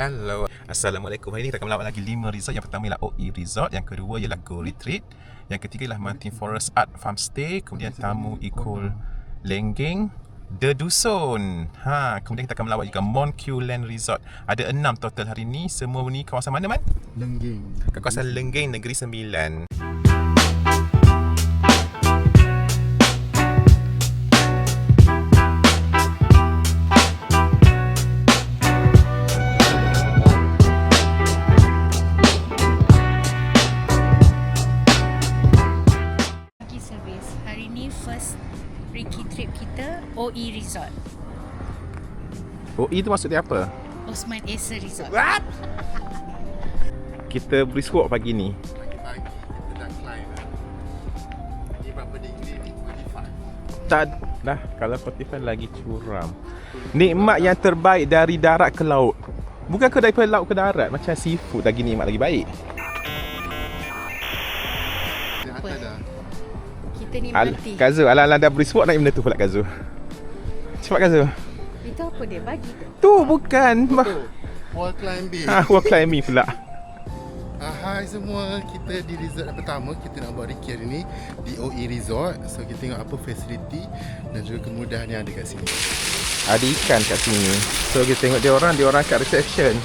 Hello. Assalamualaikum. Hari ni kita akan melawat lagi 5 resort. Yang pertama ialah OE Resort, yang kedua ialah Go Retreat, yang ketiga ialah Mountain Forest Art Farmstay, kemudian Tamu Eco Lenggeng, The Dusun. Kemudian kita akan melawat juga Mont Q Land Resort. Ada 6 total hari ni. Semua ni kawasan mana, Man? Lenggeng. Kawasan Lenggeng, Negeri Sembilan. First Ricky trip kita OE Resort. OE tu maksudnya apa? Osman Esa Resort. What? Kita brisk walk pagi ni. Pagi kita dah climb kan. Ni berapa degree ni? 45. Tak dah, kalau 45 lagi curam. Nikmat yang terbaik dari darat ke laut. Bukan ke daripada laut ke darat, macam seafood lagi nikmat lagi baik. Dia hantar dah. Kita nikmati. Kazu, ala-ala dah brisk walk naik benda tu pula Kazu. Cepat Kazu. Itu apa dia bagi tu? Tu bukan. Wall climbing. Wall climbing pula. Hai semua, kita di resort yang pertama. Kita nak buat Ricky hari ni di OE Resort. So kita tengok apa facility dan juga kemudahan yang ada kat sini. Ada ikan kat sini. So kita tengok dia orang kat reception.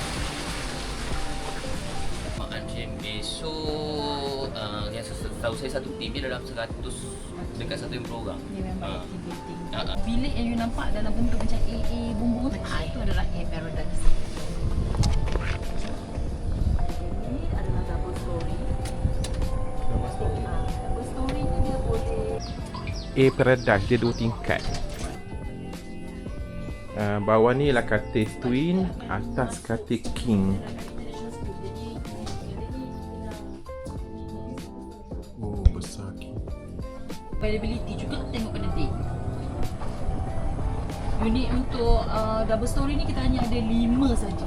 Makan besok yang setahu saya satu tim dia dalam 100 dekat 150 orang. Dia memang activity. Ah. Bilik yang you nampak dalam bentuk macam AA bumbung tu, itu adalah Air Paradise. Ini adalah double story. Double story ni dia boleh Paradise, dia 2 tingkat. Bawah ni ialah katil twin, atas katil king. Oh, besar king. availability juga tengok pada date. Unit untuk double story ni kita hanya ada 5 saja.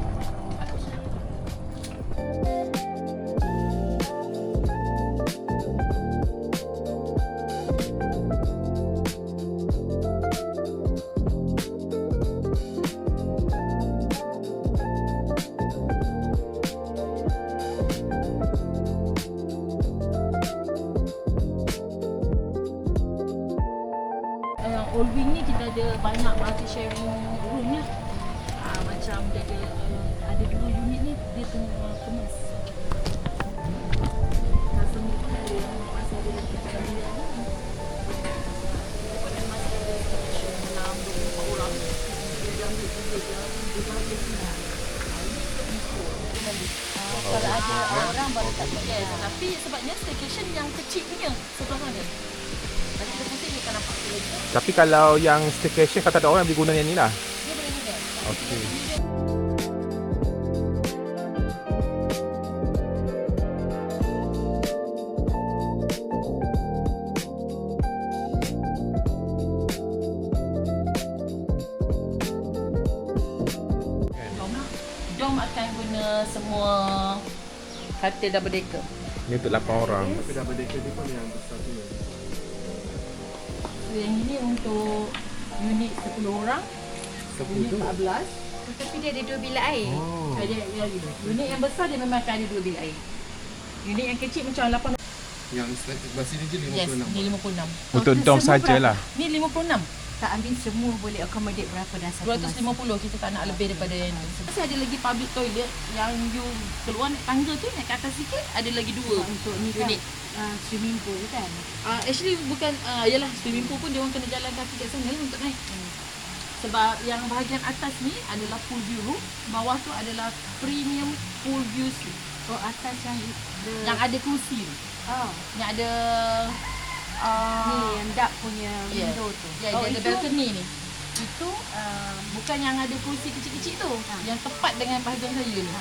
All wing ni kita ada banyak multi sharing room lah. Macam dia ada 2 unit ni dia tengah kemas. Customer pun ada yang masih ada yang kita ambil ni. Pada masa ada 6-24 orang dia ambil 3 jam dia bagi lah. Kalau ada orang baru tak boleh. Tapi sebabnya staycation yang kecil punya sebelah sana. Nanti kita akan nampak lagi. Tapi kalau yang staycation kata ada orang boleh guna yang ni lah. Dia boleh guna. Okey. Dom akan guna semua katil double decker. Ni untuk 8 orang. Tapi double decker ni pun yang besar tu. Yang ini untuk unit 10 orang. Unit 14. Tapi dia ada 2 bilik air. Unit yang besar dia memang akan ada 2 bilik air. Unit yang kecil macam 8. Yang sebelah sini je 56. Yes, ni 56. Untuk dom sajalah. Ni 56. Tak ambil semua boleh accommodate berapa dah satu masa. 250 kita tak nak lebih daripada yang ni. Masih ada lagi public toilet yang you keluar naik tangga tu, naik ke atas sikit ada lagi 2 Untuk ni kan unit. Swimming pool kan. Actually bukan yalah swimming pool pun dia orang kena jalan kaki kat sana lah untuk naik. Sebab yang bahagian atas ni adalah pool view room, bawah tu adalah premium pool view suite. Oh, atas Yang ada kursi tu. Yang ada ni yang dark punya window tu. Ya, dia ada balcony ni. Itu bukan yang ada kursi kecil-kecil tu. Yang tepat dengan bahagian saya ni.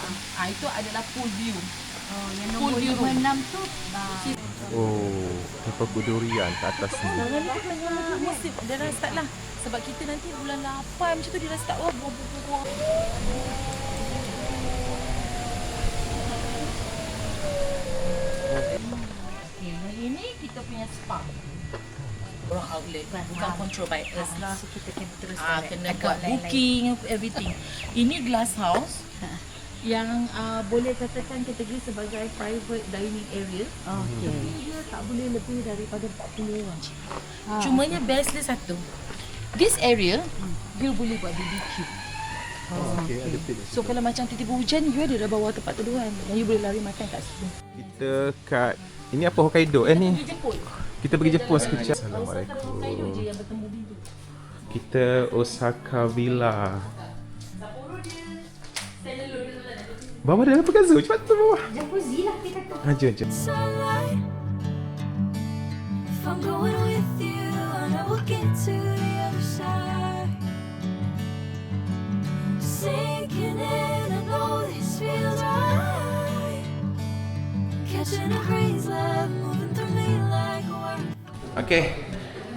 Itu adalah pool view. Yang Pool nombor view room. 56 tu Oh, tempat durian kat atas ni. Musim dia dah start lah. Sebab kita nanti bulan 8 macam tu dia dah start buah-buah. Okay, yang ini kita punya spa. Orang outlet bukan control by us lah. So kita kena terus Kena buat booking everything. Ini glass house. yang boleh katakan kategori sebagai private dining area. Okey. Tapi dia tak boleh lebih daripada 40 orang. Cumanya best dia satu. This area, you boleh buat BBQ. Okey, ada pit. So kalau macam tiba-tiba hujan, you ada dah bawa tempat teduhan dan you boleh lari makan kat situ. Kita kat ini apa Hokkaido ni? Pergi jemput. Kita pergi jemput sekejap. Osaka Hokkaido je yang bertemu biru. Kita Osaka Villa. Bawah ada apa Kazu? Cepat tu bawah. Jacuzzi lah kita tu. Jom, jom. sunlight. If I'm going with you, I know we'll get to the other side. Sinking in, I know this feels right. Catching a breeze, love moving through me like a word. Okay.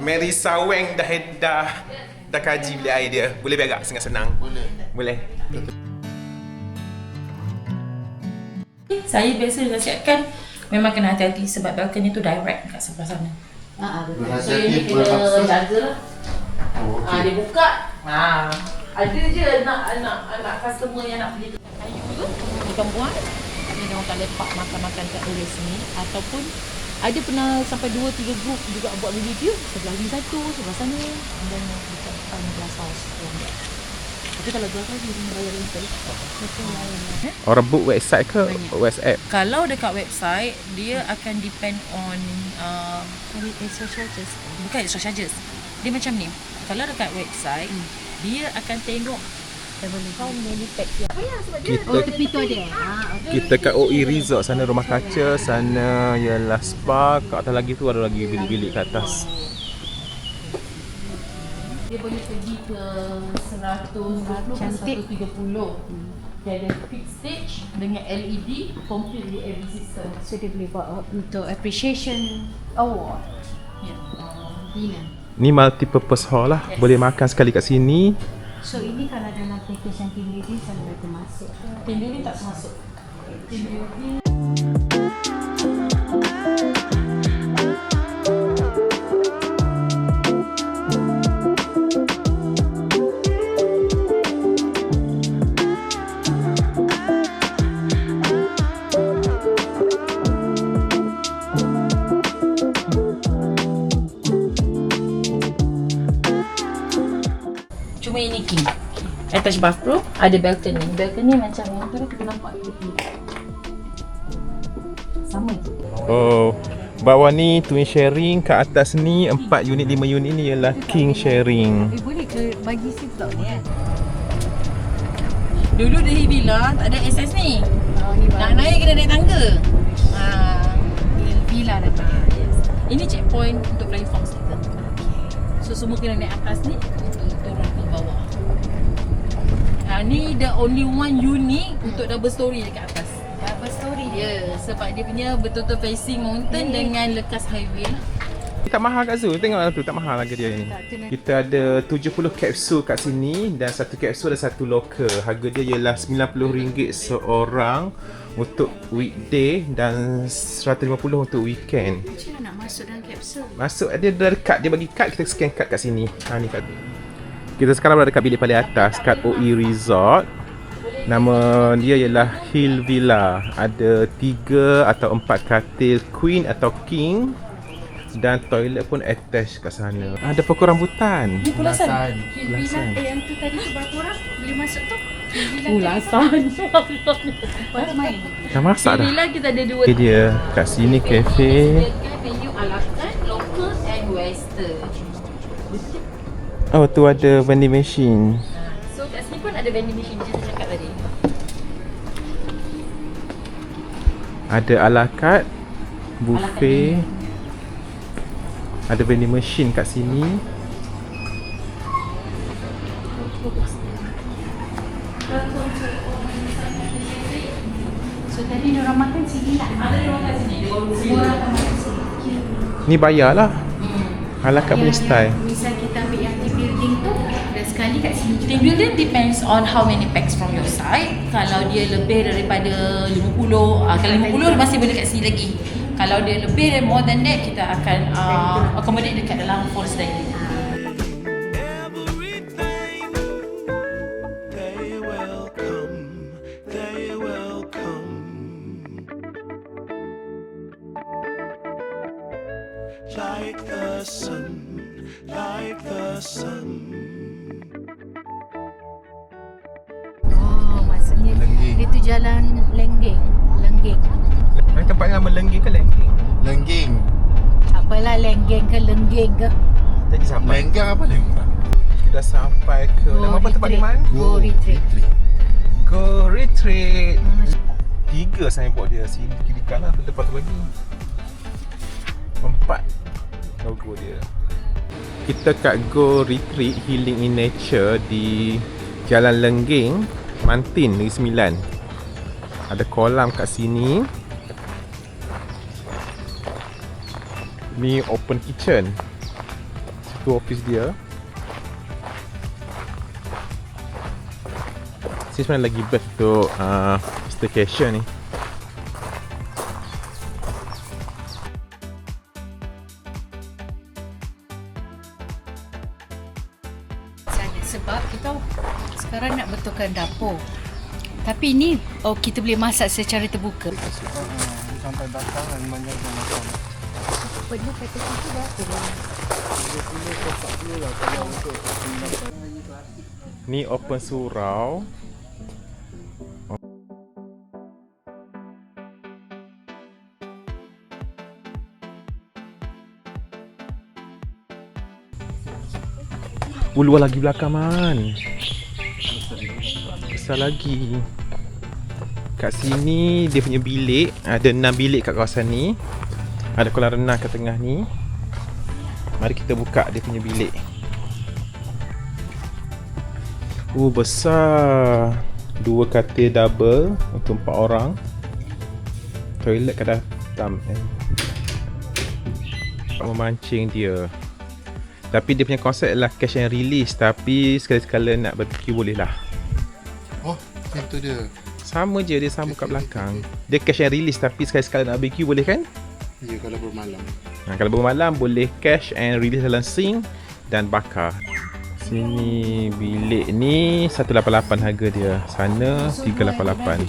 Mary Saweng dah kaji bilik air dia. Boleh berak senang-senang? Boleh. Saya biasa nasihatkan memang kena hati-hati sebab balcony tu direct kat sebelah sana. betul. So ini kena jaga lah. Dia buka. Ada je anak customer yang nak pergi kayu tu. Bukan buat. Dia orang tak lepak makan-makan kat area sini. Ataupun ada pernah sampai 2-3 group juga buat BBQ. Sebelah ni satu, sebelah sana. Dan dekat glass house. Tapi kalau glass house dia kena bayar rental. Betul lah. Orang book website ke WhatsApp? Kalau dekat website, dia akan depend on Extra charges. bukan extra charges. Dia macam ni. Kalau dekat website, dia akan tengok how many packs yang Kita Tepi tu ada. Okey. kita kat OE Resort sana rumah kaca, sana ialah spa, kat atas lagi tu ada lagi bilik-bilik kat atas. dia boleh pergi ke 120 ke Cantik. 130. Dia ada fixed stage dengan LED, completely every system. So dia boleh buat untuk appreciation award. Ya. Dinner. Ni multi-purpose hall lah. Boleh makan sekali kat sini. So ini kalau dalam package yang team building selalu ada masuk. Team building tak termasuk. Team building cuma ini king. Attached bathroom, ada balcony. Balcony macam yang tu kita nampak tepi. Sama je. Oh, bawah ni twin sharing, kat atas ni 4 unit 5 unit ni ialah king sharing. Boleh ke bagi seat pula ni kan? Dulu di villa tak ada access ni. Ni Nak naik kena naik tangga. villa dah tu. Yes. Ini checkpoint untuk flying fox kita. So semua kena naik atas ni untuk turun ke bawah. Ni the only one unique untuk double story dekat atas. Double story dia. Ya, sebab dia punya betul-betul facing mountain dengan lekas highway lah. Tak mahal kat Zoo, tengoklah tu, tak mahal harga dia ni. Kita ada 70 kapsul kat sini dan satu kapsul ada satu locker. Harga dia ialah RM90 seorang untuk weekday dan RM150 untuk weekend. Macam mana nak masuk dalam kapsul? Masuk dia ada kad, dia bagi kad, kita scan kad kat sini. Ni kad. Kita sekarang berada kat bilik paling atas kat OE Resort. Nama dia ialah Hill Villa. Ada 3 atau 4 katil queen atau king dan toilet pun attached kat sana. Ada pokok rambutan. Ni pulasan. Villa yang tu tadi berapa orang boleh masuk tu? Pulasan. Buat main. Dah masak dah. Villa kita ada dua. Ini dia. Kat sini kafe. Menu ala carte, local and western. Oh, tu ada vending machine. So kat sini pun ada vending machine macam saya cakap tadi. Ada ala carte, buffet. Ada vending machine kat sini. So tadi diorang makan sini lah. Ada di makan sini. Semua orang akan makan sini. Ni bayar lah. Ala carte punya style. Misal kita ambil yang team building tu, dah sekali kat sini juga. Team building depends on how many packs from your side. Kalau dia lebih daripada 50, kalau 50 masih boleh kat sini lagi. Kalau dia lebih dan more than that, kita akan accommodate dekat dalam forest dining. Everything they will come, they Oh, maksudnya Lengging. dia tu jalan Lengging. Tempat nama Lengging ke Lengging? Lengging. Apalah Lengging ke Lengging ke. Jadi sampai. Lenggang apa lenggang? Kita dah sampai ke nama apa tempat ni Man? Go retreat. Go Retreat. 3 signboard dia. Sini kiri kanan atau depan tu lagi. 4 logo dia. Kita kat Go Retreat Healing in Nature di Jalan Lengging, Mantin, Negeri Sembilan. Ada kolam kat sini. Ni open kitchen. Situ office dia. Sini sebenarnya lagi best untuk staycation ni. Sebab kita sekarang nak betulkan dapur. Tapi ni kita boleh masak secara terbuka. Sampai batang dan banyak yang makan. Perlu kata situ berapa lah? Ni open surau. Luar lagi belakang Man. Besar lagi. Kat sini dia punya bilik. Ada 6 bilik kat kawasan ni. Ada kolam renang kat tengah ni. Mari kita buka dia punya bilik. Besar. 2 katil double untuk 4 orang. Toilet kat dalam. Memancing dia. Tapi dia punya konsep adalah cash and release. Tapi sekali-sekala nak barbecue boleh lah. Oh, itu dia. Sama je, dia sama kat belakang. Dia cash and release tapi sekali-sekala nak barbecue boleh kan? Ya, kalau bermalam. Kalau bermalam boleh cash and release dalam sink dan bakar. Sini bilik ni 188 harga dia. Sana 388.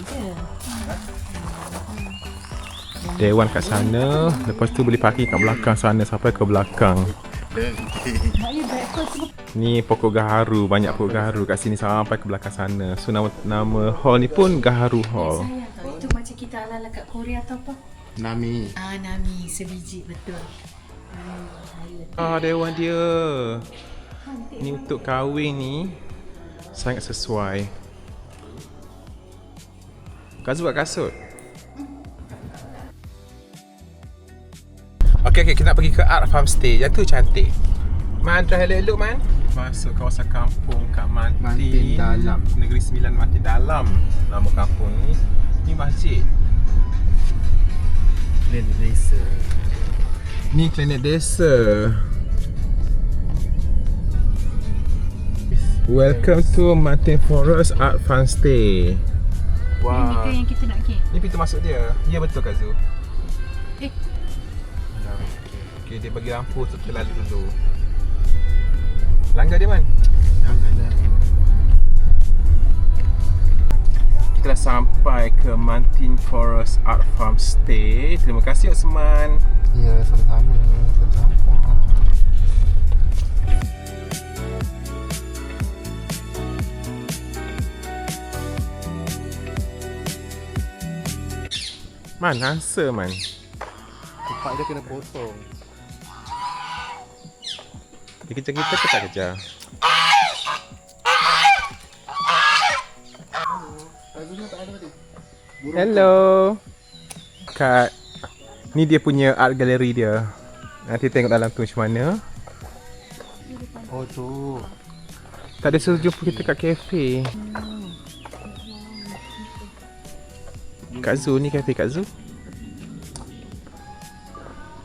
Dewan kat sana. Lepas tu boleh parking kat belakang sana sampai ke belakang. Ni pokok gaharu, banyak pokok gaharu kat sini sampai ke belakang sana. So nama hall ni pun Gaharu Hall. Itu macam kita ala-ala kat Korea atau apa? Nami. Nami sebiji betul. Dewan dia. Ni untuk kahwin ni sangat sesuai. Kazu buat kasut. Okay, kita nak pergi ke Art Farmstay. Yang tu cantik. Man, try elok-elok Man. Masuk kawasan kampung kat Mantin. Mantin Dalam. Negeri Sembilan Mantin Dalam. Nama kampung ni. Ni masjid. Klinik desa. Ni klinik desa. Welcome to Mantin Forest Art Farmstay. Ini ke yang kita nak pergi? Ni pintu masuk dia. Ya betul Kak Zu. Eh. Okay, dia bagi lampu untuk kita lalu dulu. Langgar dia Man. Janganlah. Kita dah sampai ke Mantin Forest Art Farmstay. Terima kasih Osman. Ya, sama-sama. Sama-sama. Man, answer Man. Tempat dia kena potong. Dia kejar kita ke tak kejar? Hello. Kat ni dia punya art gallery dia. Nanti tengok dalam tu macam mana. Oh tu. Tak ada suruh jumpa kita kat kafe. Kak Zu ni kafe Kak Zu.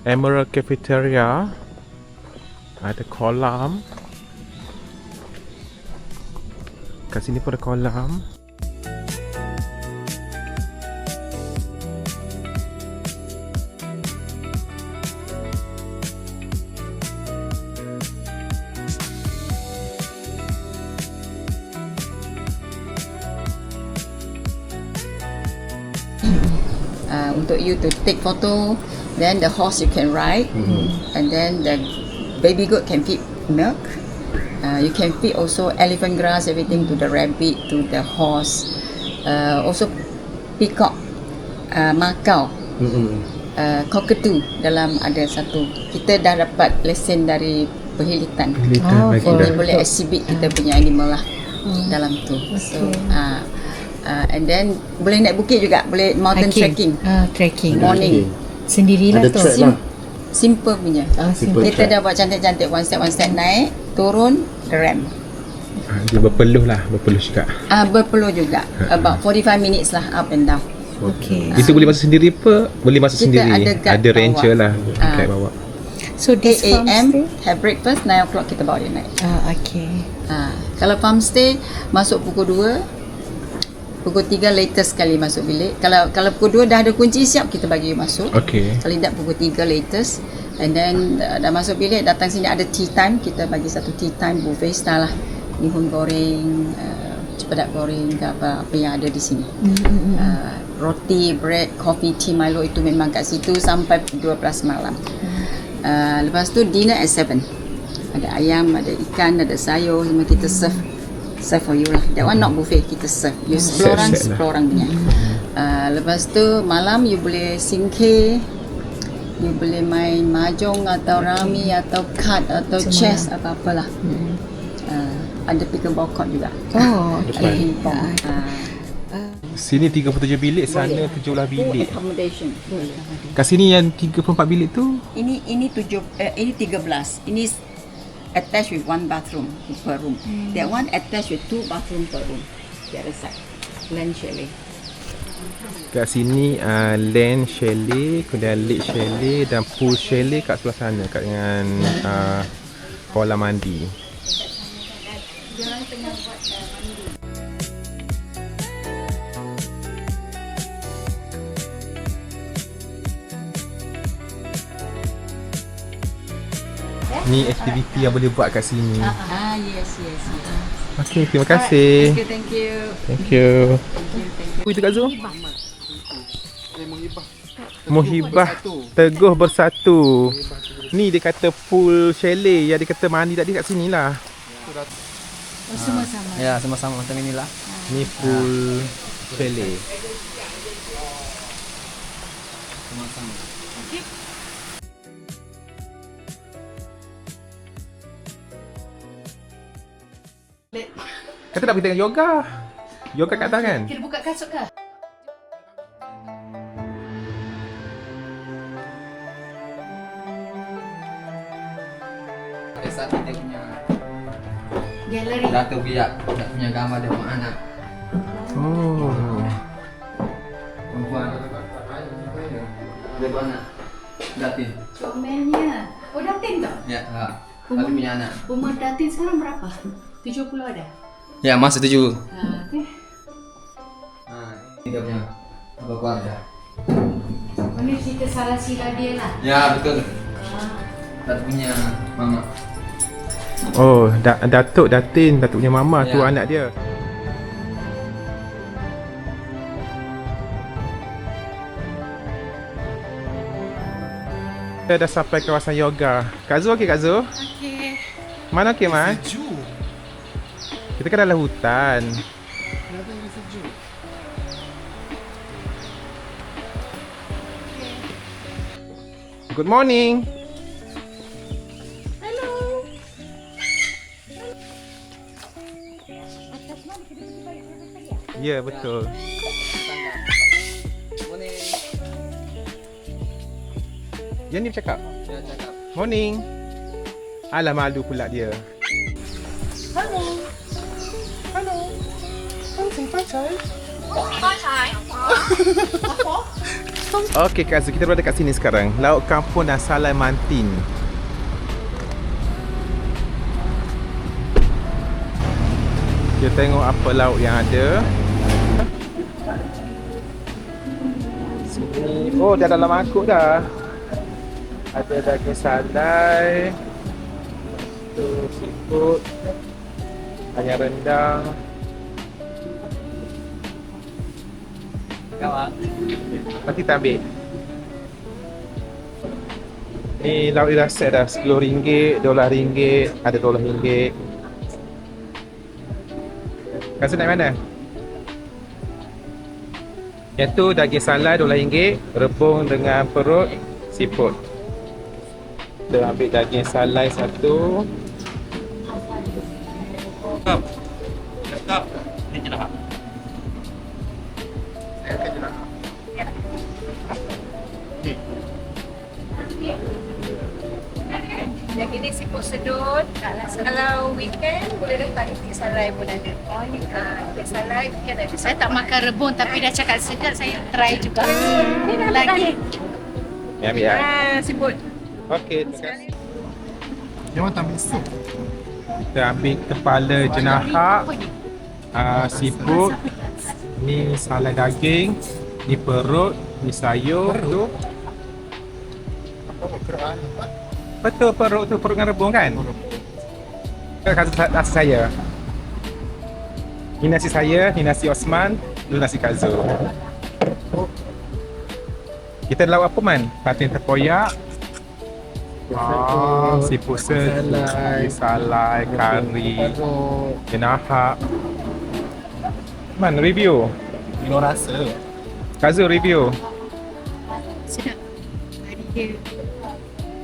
Emerald Cafeteria. Ada kolam. Kat sini pun ada kolam. Untuk you to take photo, then the horse you can ride, and then the baby goat can feed milk. You can feed also elephant grass, everything to the rabbit, to the horse. Also peacock, makau, cockatoo dalam ada satu. Kita dah dapat lesen dari perhilitan. Jadi boleh exhibit kita punya animal lah dalam tu. So and then boleh naik bukit juga, boleh mountain trekking. Trekking. Morning. Sendirilah Ada tu. track lah. Simple punya. Simple Kita track. dah buat cantik-cantik, one step naik, turun, ramp. Dia berpeluh juga. Berpeluh juga. About 45 minutes lah up and down. Okay. Itu boleh masuk sendiri apa? Boleh masuk Kita sendiri. ada guide Ada ranger bawa. lah. Guide bawa. So this 8 AM farmstay? have breakfast, 9 o'clock kita bawa dia naik. Okay. Kalau farmstay masuk pukul 2, pukul 3 latest sekali masuk bilik. Kalau pukul 2 dah ada kunci siap, kita bagi you masuk. Okay. Kalau tidak pukul 3 latest. And then dah masuk bilik, datang sini ada tea time. Kita bagi satu tea time buffet style lah. Bihun goreng, cepadak goreng ke apa yang ada di sini. Roti, bread, coffee, tea, Milo itu memang kat situ sampai 12 malam. Lepas tu dinner at 7. Ada ayam, ada ikan, ada sayur, semua kita serve for you lah. That one not buffet, kita serve. You 10 orang, Set lah. 10 orang punya. Lepas tu malam you boleh singkir, you boleh main mahjong atau rami atau card atau chess apa-apalah. Ada pickleball court juga. Ada ping-pong. Sini 37 bilik, sana 17 bilik. Accommodation. Kat sini yang 34 bilik tu Ini 13. Ini attached with one bathroom per room. That one attached with 2 bathroom per room. The other side. Land chalet. kat sini land chalet, kemudian lake chalet dan pool chalet kat sebelah sana kat dengan kolam mandi. Ni aktiviti yang boleh buat kat sini. Yes. Okey, terima kasih. Thank you. Thank you. Itu Kak Zul. Muhibah Teguh Bersatu. Ni dia kata pool chalet yang dia kata mandi tadi kat sini lah. Semua sama. Ya, sama-sama macam inilah. Ni pool chalet. Sama-sama. Kata nak pergi tengok yoga. Yoga kat atas kan? Kita buka kasut ke? Pada saat kita punya Galeri. Dato' Biak, kita punya gambar dia rumah anak Oh. perempuan. Dia beranak. Datin. Comelnya. Oh, Datin tak? Ya, tapi punya anak. Umur Datin sekarang berapa? 70 ada? Ya, masa 7. Okay. Ini dia punya keluarga. Ini cerita salah sila dia lah. Ya, betul. Dato' punya mama. Oh, Datuk Datin, Datuk punya mama tu Ya. anak dia. Kita dah sampai kawasan yoga. Kak Zul okey Kak Zul? Okey. Mana okey Mas? Kita kan dalam hutan. Good morning. Ya, betul. Morning. Yang ni bercakap. Ya, cakap. Morning. Alah, malu pula dia. Okey Kak Zul, kita berada kat sini sekarang. Laut Kampung dan Salai Mantin. Kita tengok apa laut yang ada. Sini. Oh, dah dalam mangkuk dah. Ada daging salai. Tu seafood. Ayam rendang. Kawan. Nanti kita ambil. Ni lauk dia dah set dah RM10, RM12, ada RM12. Rasa naik mana? Yang tu daging salai RM12, rebung dengan perut siput. Kita ambil daging salai satu. Stop. Ini je dah. Yang ini siput sedut. Kalau weekend boleh dapat itik salai pun ada. Oh, itik salai weekend ada. Saya tak makan rebung tapi dah cakap sedap, saya try juga. Lagi. Ni ambil ya. Siput. Okey, terima kasih. Jangan tak ambil sup. Kita ambil kepala jenahak, siput, ni salai daging, ni perut, ni sayur tu. Betul perut tu, perut dengan rebung kan? Nasi saya. Ni nasi saya, ni nasi Osman, ni nasi Kak Zul. Kita lauk apa man? Patin terkoyak. Siput sedut, salai, kari, jenahak. Man, review. Minum rasa. Kak Zul review. Sedap. Kari dia.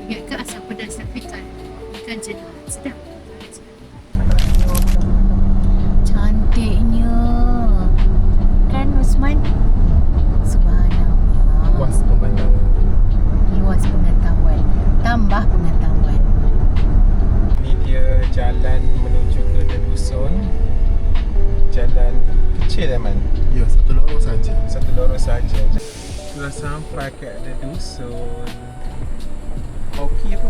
Ingat ke asam pedas tapi ikan jenah. Sedap. Cantiknya. Kan Osman? Subhanallah. Puas pemandangan. Luas pengetahuan. Tambah pengetahuan. Ni dia jalan menuju ke The Dusun. Jalan kecil man. Ya, satu lorong saja. Satu lorong saja. Sudah sampai ke The Dusun. Okey apa?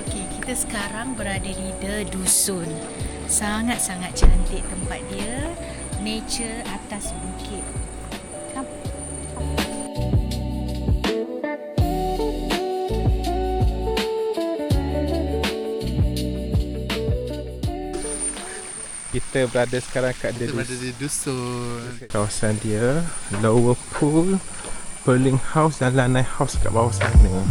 Okey, kita sekarang berada di The Dusun. Sangat-sangat cantik tempat dia. Nature atas bukit. Come. Kita berada sekarang kat The Kita berada Dusun. di dusun. Kawasan dia Lower Pool, Pearling House dan Lanai House kat bawah sana.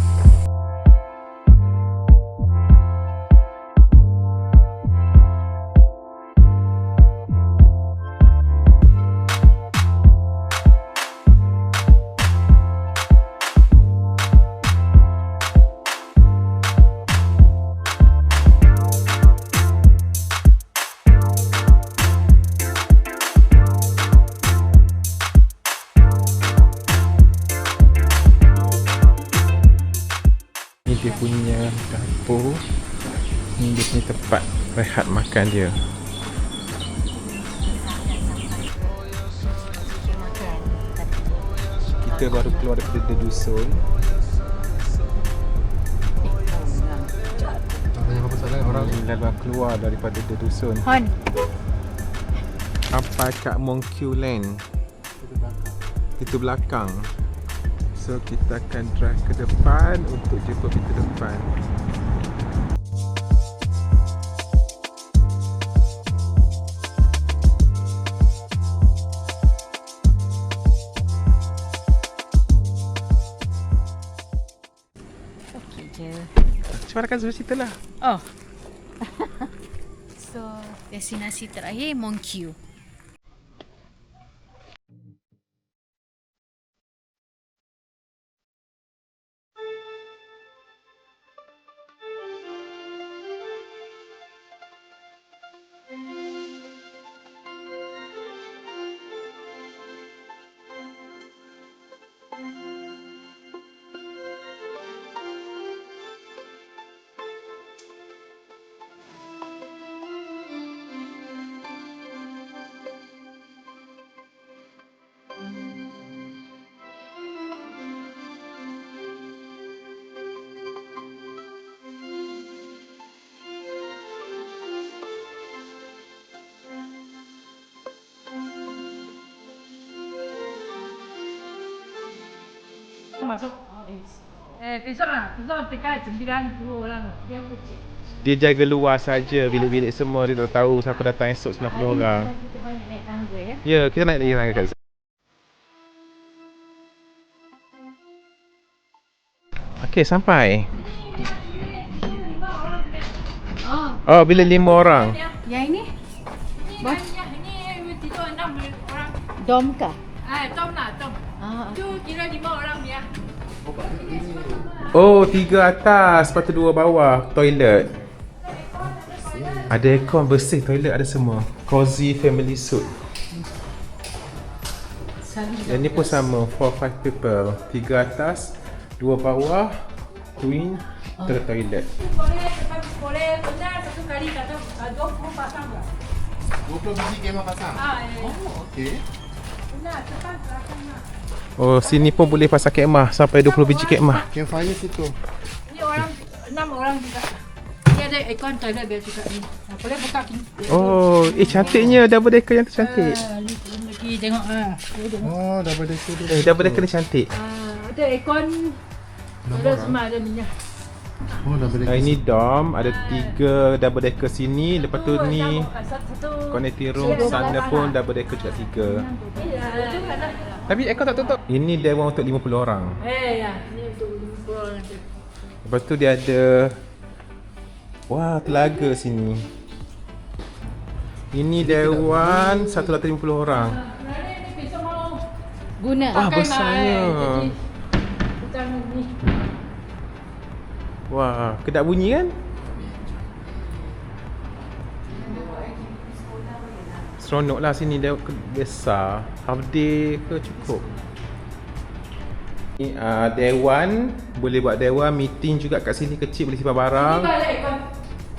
Ni dia punya dapur. Ni dia punya tempat rehat makan dia. Kita baru keluar daripada The Dusun. Tak banyak apa salah orang. Ni dah keluar daripada The Dusun. Hon. Sampai kat Mongkyu Land. Itu belakang. So kita akan drive ke depan untuk jumpa pintu depan. Okey je. Cuba akan Zul cerita lah. Oh. So, destinasi terakhir Mongkyu. Masuk. Besok lah. Besok tekan 9 orang. Dia kecil. Dia jaga luar saja, bilik-bilik semua dia tak tahu siapa datang esok 90 orang. Kita banyak naik tangga ya. Ya, kita naik lagi tangga kat Okey, sampai. Oh, bila 5 orang. Yang ini? Ini tidur 6 orang. Dom kah? Tom lah, Tom. Tu kira 5 orang dia. Oh, 3 atas, lepas tu 2 bawah. Toilet. Ada aircon, bersih, toilet ada semua. Cozy family suite. Yang ni pun sama, 4-5 people. 3 atas, 2 bawah, twin, toilet. Boleh benar satu kali kata 20 pasang lah. 20 biji kemah pasang. Oh, Okey. benar, tekan belakang lah. Oh, sini pun boleh pasang kemah, sampai 20 biji kemah. Campfire situ. Ni orang 6 orang juga. Ni ada aircon toilet biar juga ni. Boleh buka pintu. Oh, cantiknya double decker yang tu cantik. Ni lagi tengok Oh, dah boleh tu. Double decker ni cantik. ada aircon. Ada semua ada minyak. Oh, dah boleh. Ini dom, ada 3 double decker sini, lepas tu ni Satu. connecting room, sana pun double decker juga 3. Itu ada. Tapi aircon tak tutup. Ini dewan untuk 50 orang. Ya. Ni untuk 50 orang tu. Lepas tu dia ada, wah, telaga sini. Ini dewan 150 orang. Ni besok mau Guna. Wah, besarnya. Jadi kita ni. Wah, kedap bunyi kan? Seronok lah sini, dia besar. Half day ke cukup? Ni dewan, boleh buat dewan, meeting juga kat sini kecil, boleh simpan barang. Ada aircon.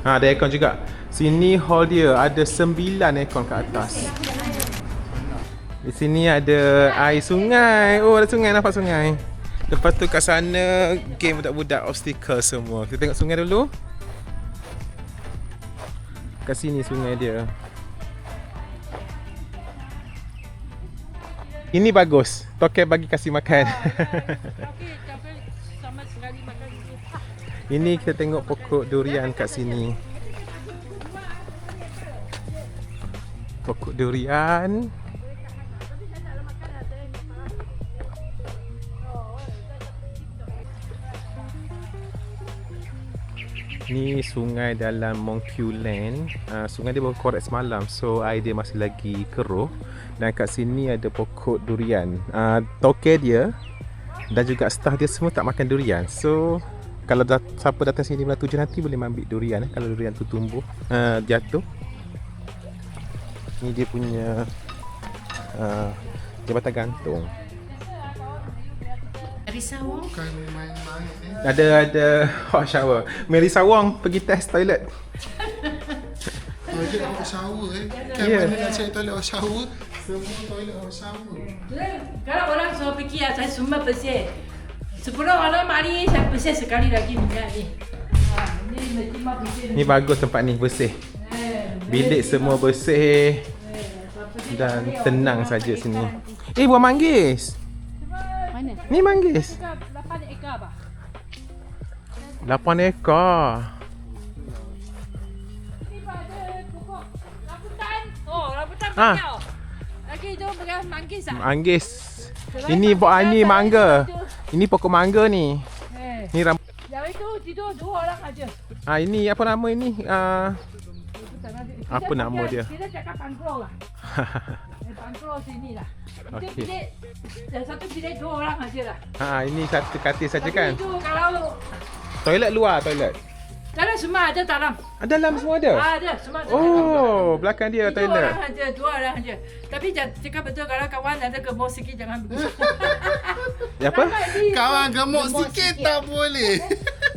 Ada aircon juga. Sini hall dia, ada 9 aircon kat atas. Di sini ada air sungai. Oh, ada sungai, nampak sungai. Lepas tu kat sana game budak-budak obstacle semua. Kita tengok sungai dulu. Kat sini sungai dia. Ini bagus. Token bagi kasih makan. Okey, tapi sama sekali makan ni. Ini kita tengok pokok durian kat sini. Pokok durian. Ni sungai dalam Monkey Land. Sungai dia baru korek semalam, so air dia masih lagi keruh. Dan kat sini ada pokok durian. Toke dia dan juga staff dia semua tak makan durian. So kalau siapa datang sini bulan 7 nanti boleh ambil durian kalau durian tu tumbuh jatuh. Ni dia punya jabatan gantung. Risa Wong. Bukan main-main ni. Ada hot shower. Melissa Wong pergi test toilet. Toilet hot shower Kan Ya. mana nak cari toilet hot shower? Semua toilet hot shower. Kalau orang suruh fikir saya semua bersih. 10 orang mari saya bersih sekali lagi minyak ni. Ni mesti mah bersih. Ni bagus tempat ni, bersih. Bilik semua bersih dan tenang saja sini. Buah manggis. Mana? Ni manggis. 8 ekar apa? 8 ekar. Ni ada pokok rambutan. Oh, rambutan Ah. banyak. Lagi tu bekas manggis ah. Manggis. Ini ini mangga. Ini pokok mangga ni. Ni Yang itu tidur 2 orang aja. ini apa nama ini? Apa nama dia? Kita cakap pangkro lah. Pangkro sini lah. Itu Okey. bilik, satu bilik 2 orang aja lah. Ini satu katil saja Tapi kan? itu kalau Toilet luar, toilet. dalam semua ada dalam. Dalam semua ada? Ada semua ada. Oh, belakang dia Itu toilet. orang aja, 2 orang aja. Tapi cakap betul kalau kawan ada gemuk sikit jangan begitu. Apa? Kawan gemuk sikit tak boleh.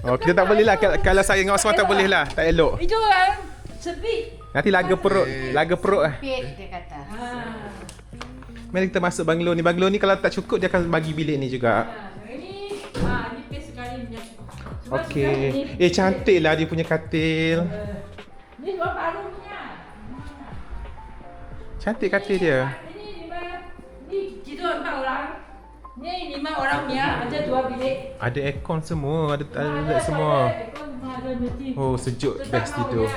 Oh, kita tak boleh lah. Kalau saya dengan Osman tak boleh lah. Tak elok. Itu orang sepi. Nanti laga perut. Laga perut lah. Pit dia kata. Mari kita masuk banglo ni. Banglo ni kalau tak cukup dia akan bagi bilik ni juga. Ini pes sekali punya. Okey. Cantik lah dia punya katil. Ni dua baru punya. Cantik katil dia. Ini 5. Ni tidur 4 orang. Ni 5 orang punya ada 2 bilik. Ada aircon semua. Ada toilet semua. Ada mesti. Oh, sejuk. Best tidur.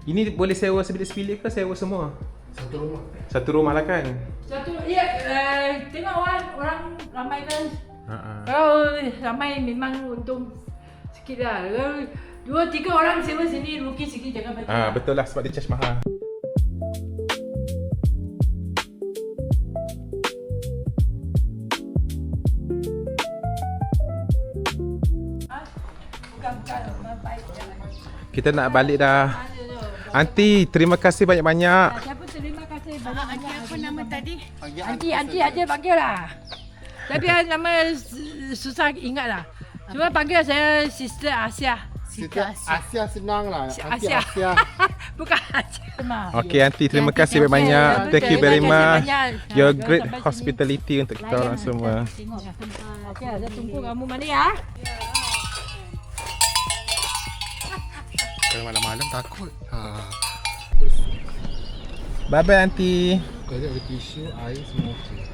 Ini boleh sewa sebilik-sebilik ke sewa semua? Satu rumah. Satu rumah lah kan? Satu tengok orang ramai kan Kalau ramai memang untung sikit lah. Kalau 2-3 orang sewa sini rugi sikit, jangan macam Betul lah, sebab dia charge mahal. Kita nak balik dah. Aunty, terima kasih banyak-banyak. Siapa terima kasih banyak-banyak. Apa nama tadi? Aunty aja panggil lah. Tapi nama susah ingat lah. Cuma panggil saya Sister Asia. Asia senang lah. Aunty Asia. Asia. Bukan Asia. Okey Aunty, terima kasih banyak-banyak. Thank you very much. Your great hospitality untuk kita orang semua. Okey, saya tunggu kamu mana ya. Kalau malam-malam takut. Bye bye Aunty. Kalau ada tisu, air semua okey.